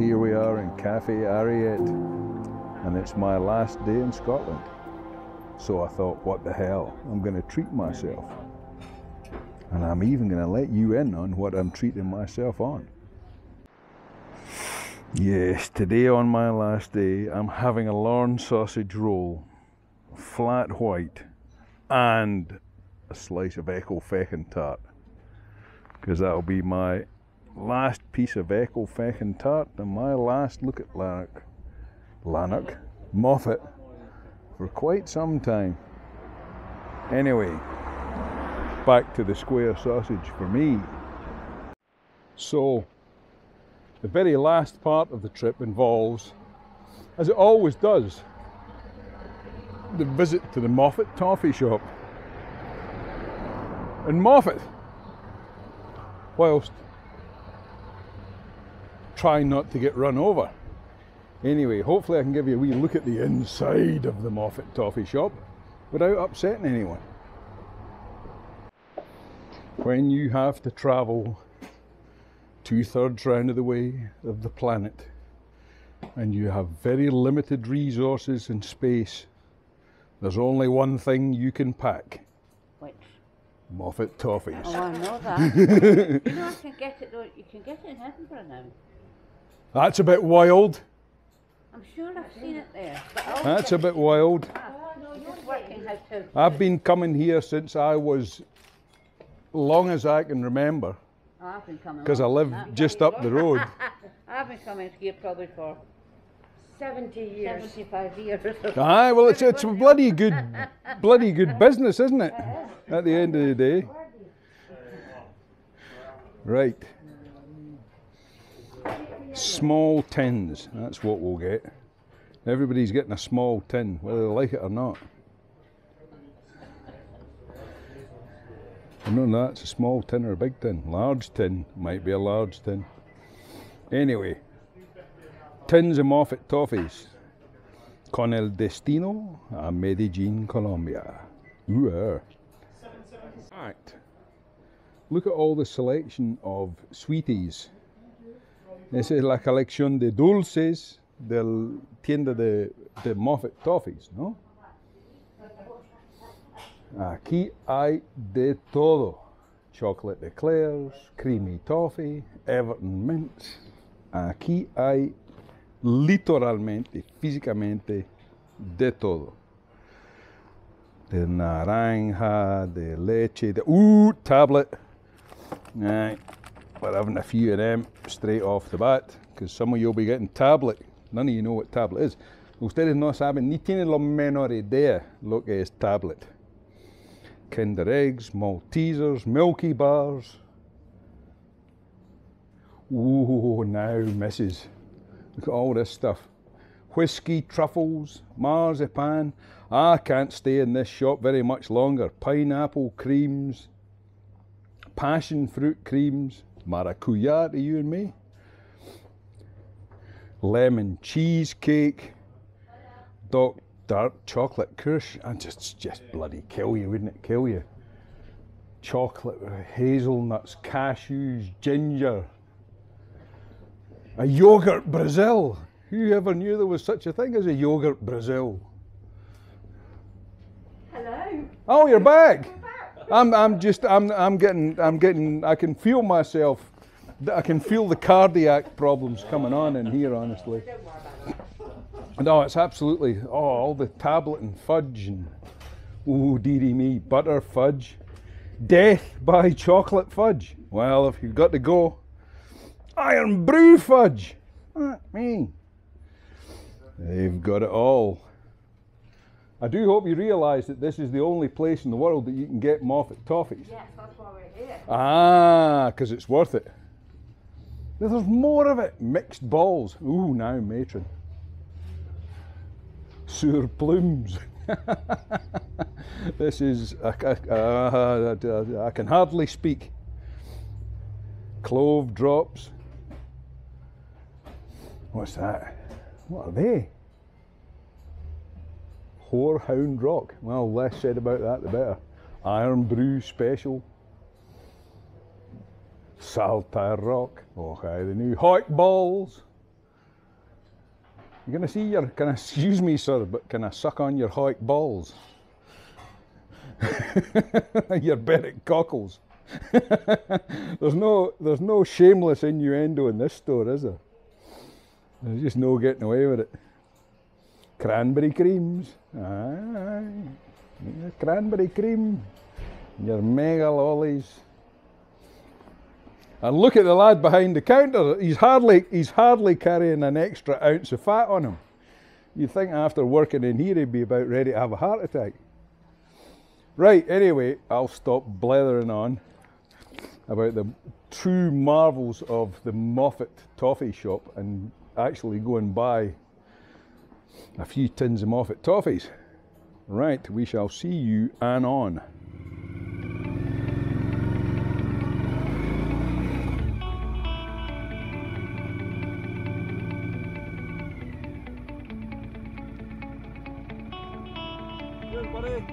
here we are in Cafe Ariete, and it's my last day in Scotland. So I thought, what the hell, I'm going to treat myself. And I'm even going to let you in on what I'm treating myself on. Yes, today on my last day, I'm having a Lorne sausage roll, flat white, and a slice of Echo Fechin tart. Because that'll be my last piece of Echo Fechin tart and my last look at Lanark Moffat for quite some time. Anyway, back to the square sausage for me. So, the very last part of the trip involves, as it always does, the visit to the Moffat toffee shop. And Moffat, whilst trying not to get run over. Anyway, hopefully I can give you a wee look at the inside of the Moffat toffee shop without upsetting anyone. When you have to travel 2/3 round of the way of the planet and you have very limited resources and space, there's only one thing you can pack. Which? Moffat toffees. Oh, I know that. You know, I can get it though. You can get it in Edinburgh now. That's a bit wild. I'm sure I've seen it there. That's a bit wild. Just working how to. I've been coming here since I was long as I can remember. Oh, I've been coming. Because I live just up the road. I've been coming here probably for 70 years. 75 years. Aye, well it's a bloody good business, isn't it? At the end of the day. Right. Small tins, that's what we'll get. Everybody's getting a small tin, whether they like it or not. I don't know, that's a small tin or a big tin. Large tin, might be a large tin. Anyway, tins of Moffat toffees. Con el destino a Medellín, Colombia. Ooh. Right. Look at all the selection of sweeties. Esa es la colección de dulces del tienda de Moffat Toffees, ¿no? Aquí hay de todo. Chocolate eclairs, creamy toffee, Everton mints. Aquí hay literalmente, físicamente, de todo. De naranja, de leche, tablet. Right. We're having a few of them straight off the bat, because some of you will be getting tablet. None of you know what tablet is. Ustedes no saben ni tienen la menor idea lo que es tablet. Kinder eggs, Maltesers, Milky bars. Ooh, now misses. Look at all this stuff. Whiskey, truffles, marzipan. I can't stay in this shop very much longer. Pineapple creams, passion fruit creams, maracuja to you and me. Lemon cheesecake, dark chocolate kirsch. And just bloody kill you, wouldn't it? Kill you. Chocolate, hazelnuts, cashews, ginger. A yogurt Brazil. Who ever knew there was such a thing as a yogurt Brazil? Hello. Oh, you're back. I'm getting, I can feel myself, I can feel the cardiac problems coming on in here, honestly. No, it's absolutely, all the tablet and fudge and, ooh, dearie me, butter fudge. Death by chocolate fudge. Well, if you've got to go, iron brew fudge. Me. They've got it all. I do hope you realise that this is the only place in the world that you can get Moffat toffees. Yes, that's why we're here. Ah, because it's worth it. There's more of it. Mixed balls. Ooh, now matron. Sur plumes. This is, I can hardly speak. Clove drops. What's that? What are they? Horehound rock. Well, less said about that the better. Iron brew special. Saltire rock. Okay, the new hot balls. You're going to see your, can I, excuse me sir, but can I suck on your hoik balls? Your Berwick cockles. There's no shameless innuendo in this store, is there? There's just no getting away with it. Cranberry creams. Aye. Cranberry cream. Your mega lollies. And look at the lad behind the counter. He's hardly carrying an extra ounce of fat on him. You'd think after working in here he'd be about ready to have a heart attack. Right, anyway, I'll stop blethering on about the true marvels of the Moffat toffee shop and actually go and buy a few tins of Moffat toffees. Right, we shall see you anon. Cheers, buddy.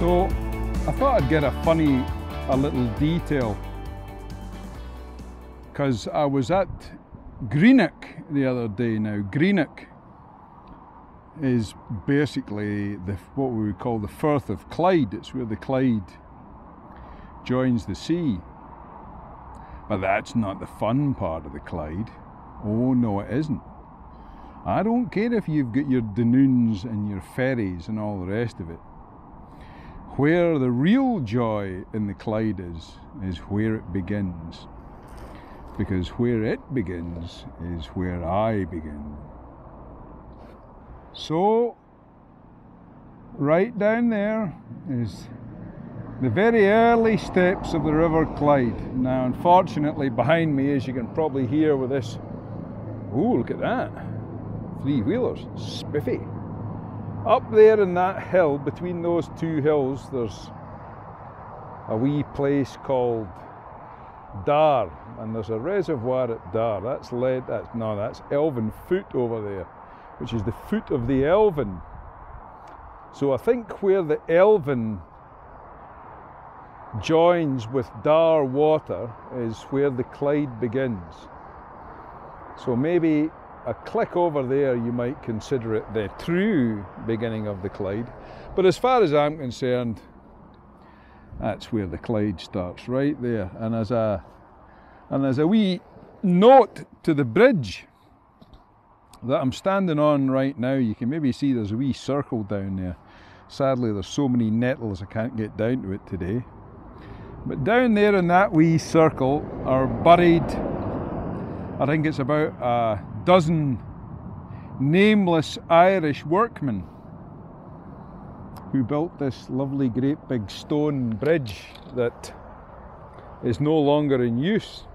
So I thought I'd get a little detail, because I was at Greenock the other day. Now Greenock is basically what we would call the Firth of Clyde. It's where the Clyde joins the sea. But that's not the fun part of the Clyde. Oh no, it isn't. I don't care if you've got your Dunoons and your ferries and all the rest of it. Where the real joy in the Clyde is where it begins. Because where it begins is where I begin. So, right down there is the very early steps of the River Clyde. Now, unfortunately, behind me, as you can probably hear with this, oh, look at that, three-wheelers, spiffy. Up there in that hill, between those two hills, there's a wee place called Dar, and there's a reservoir at Dar. That's Elven Foot over there, which is the foot of the Elven. So I think where the Elven joins with Dar water is where the Clyde begins. So maybe a click over there, you might consider it the true beginning of the Clyde. But as far as I'm concerned, that's where the Clyde starts, right there. And as a wee note to the bridge that I'm standing on right now, you can maybe see there's a wee circle down there. Sadly, there's so many nettles I can't get down to it today. But down there in that wee circle are buried, I think it's about a dozen nameless Irish workmen who built this lovely great big stone bridge that is no longer in use.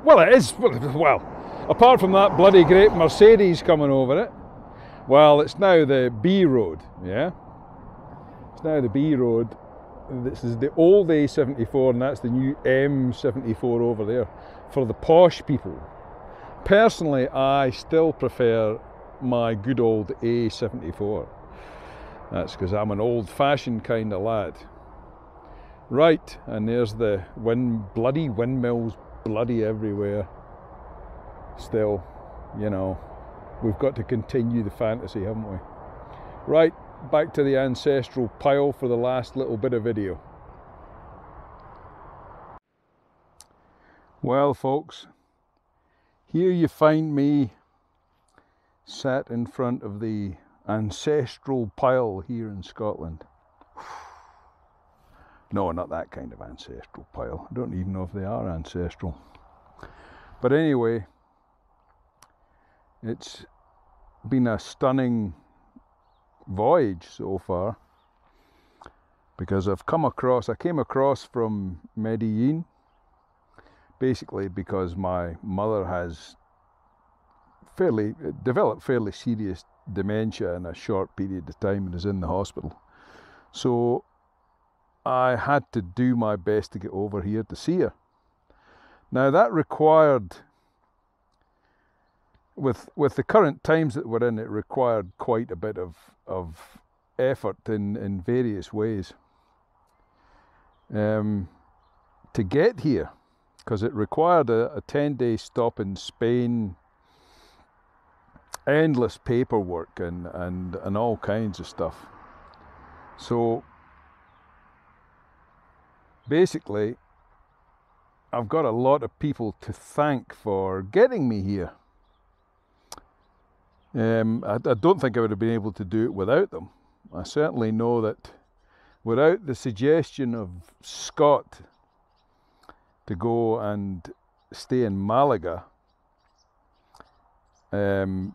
Well, it is, well, apart from that bloody great Mercedes coming over it, well, it's now the B road, yeah? It's now the B road. This is the old A74 and that's the new M74 over there for the posh people. Personally, I still prefer my good old A74. That's because I'm an old-fashioned kind of lad. Right, and there's the bloody windmills bloody everywhere. Still, you know, we've got to continue the fantasy, haven't we? Right, back to the ancestral pile for the last little bit of video. Well, folks, here you find me sat in front of the ancestral pile here in Scotland. No, not that kind of ancestral pile. I don't even know if they are ancestral. But anyway, it's been a stunning voyage so far, because I came across from Medellin, basically because my mother has developed fairly serious dementia in a short period of time and is in the hospital. So I had to do my best to get over here to see her. Now that required, with the current times that we're in, it required quite a bit of effort in various ways to get here, because it required a 10-day stop in Spain, endless paperwork and all kinds of stuff. So basically, I've got a lot of people to thank for getting me here. I don't think I would have been able to do it without them. I certainly know that without the suggestion of Scott to go and stay in Malaga, none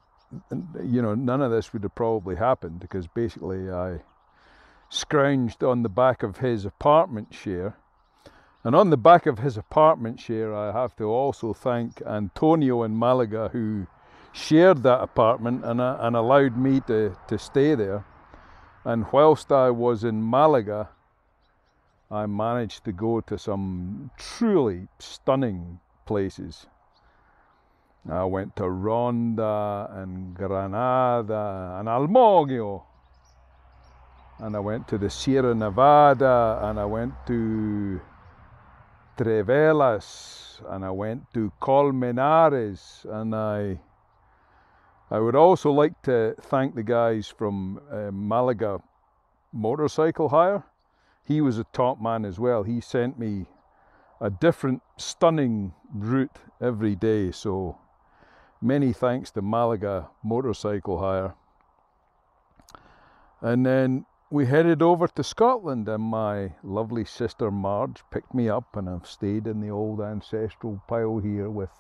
of this would have probably happened, because basically I scrounged on the back of his apartment share. And on the back of his apartment share, I have to also thank Antonio in Malaga, who shared that apartment and allowed me to stay there. And whilst I was in Malaga, I managed to go to some truly stunning places. I went to Ronda and Granada and Almoguio, and I went to the Sierra Nevada, and I went to Trevelas, and I went to Colmenares, and I would also like to thank the guys from Malaga Motorcycle Hire. He was a top man as well. He sent me a different stunning route every day, so many thanks to Malaga Motorcycle Hire. And then we headed over to Scotland, and my lovely sister Marge picked me up, and I've stayed in the old ancestral pile here with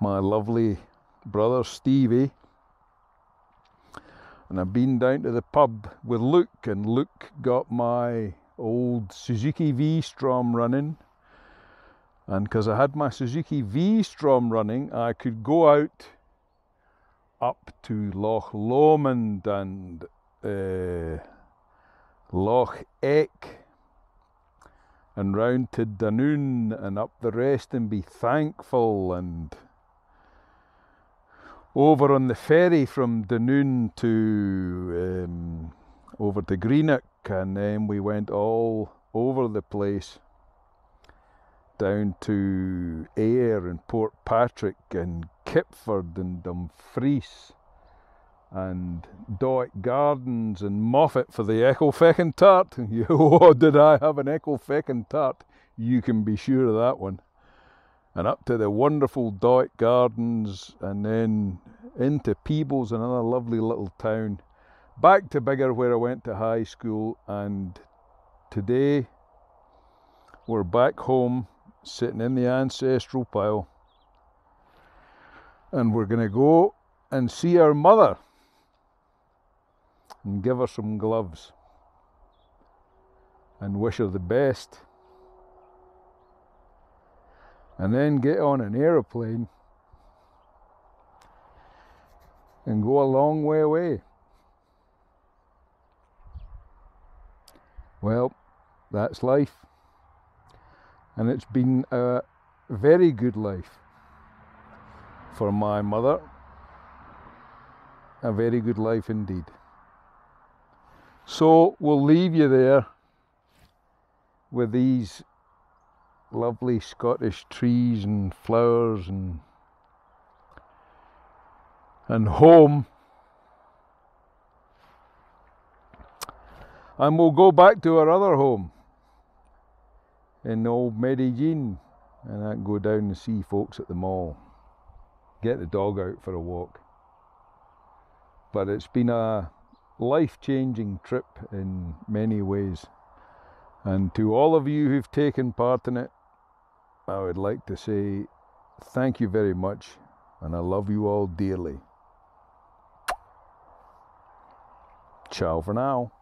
my lovely brother Stevie. And I've been down to the pub with Luke, and Luke got my old Suzuki V-Strom running. And because I had my Suzuki V-Strom running, I could go out up to Loch Lomond and Loch Eck and round to Dunoon and up the rest and be thankful, and over on the ferry from Dunoon to over to Greenock, and then we went all over the place down to Ayr and Port Patrick and Kipford and Dumfries and Doick Gardens and Moffat for the Echo Feckin' Tart. Oh, did I have an Echo Feckin' Tart? You can be sure of that one. And up to the wonderful Doick Gardens, and then into Peebles, another lovely little town. Back to Biggar, where I went to high school, and today we're back home, sitting in the ancestral pile, and we're going to go and see our mother and give her some gloves and wish her the best, and then get on an aeroplane and go a long way away. Well, that's life, and it's been a very good life for my mother, a very good life indeed. So we'll leave you there with these lovely Scottish trees and flowers and home, and we'll go back to our other home in old Medellin, and I can go down and see folks at the mall, get the dog out for a walk. but it's been a life-changing trip in many ways. And to all of you who've taken part in it, I would like to say thank you very much, and I love you all dearly. Ciao for now.